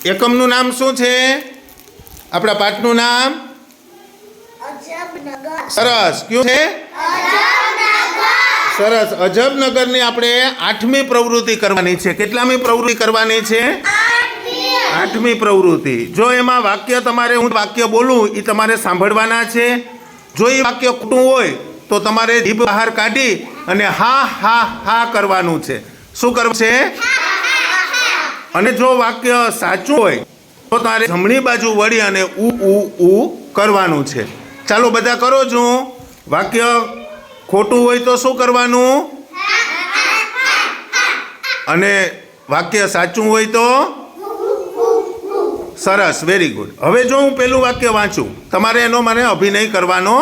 એકમનું નામ શું છે? આપણા પાઠનું નામ સરસ કયું છે? સરસ. અજબનગરની આપણે 8મી પ્રવૃત્તિ કરવાની છે. કેટલામી પ્રવૃત્તિ કરવાની છે? 8મી પ્રવૃત્તિ. જો એમાં વાક્ય તમારે હું વાક્ય બોલું એ તમારે સાંભળવાના છે. જો એ વાક્ય ખોટું હોય તો તમારે જીભ બહાર કાઢી અને હા હા હા કરવાનું છે. શું કરવું છે? અને જો વાક્ય સાચું હોય તો તમારે જમણી બાજુ વળી અને ઉ કરવાનું છે. ચાલો બધા કરો છું. વાક્ય ખોટું હોય તો શું કરવાનું? અને વાક્ય સાચું હોય તો? સરસ, વેરી ગુડ. હવે જો હું પેલું વાક્ય વાંચું, તમારે એનો મને અભિનય કરવાનો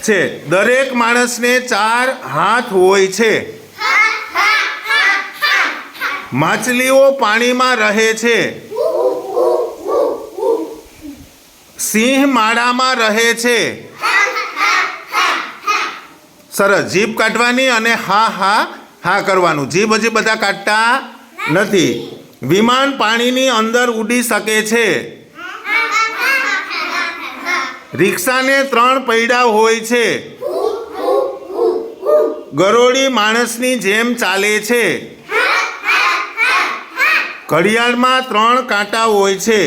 છે. દરેક માણસને 4 હાથ હોય છે. માછલીઓ પાણીમાં રહે છે. સિંહ માળામાં રહે છે. સરસ. જીભ કાઢવાની અને હા હા હા કરવાનું. જીભ હજી બધા કાઢતા નથી. વિમાન પાણીની અંદર ઉડી શકે છે. રિક્ષાને 3 પૈડા હોય છે. ગરોળી માણસની જેમ ચાલે છે. ઘડિયાળમાં 3 કાંટા હોય છે.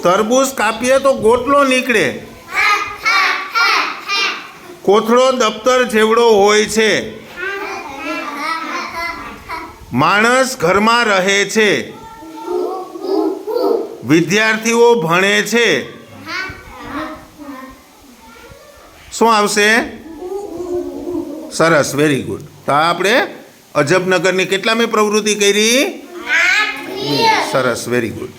તરબૂચ કાપીએ તો ગોટલો નીકળે. કોથળો દફતર જેવડો હોય છે. માણસ ઘરમાં રહે છે. વિદ્યાર્થીઓ ભણે છે. શું આવશે? સરસ, વેરી ગુડ. તો આપણે અજબનગરની કેટલામી પ્રવૃત્તિ કરી? સરસ, વેરી ગુડ.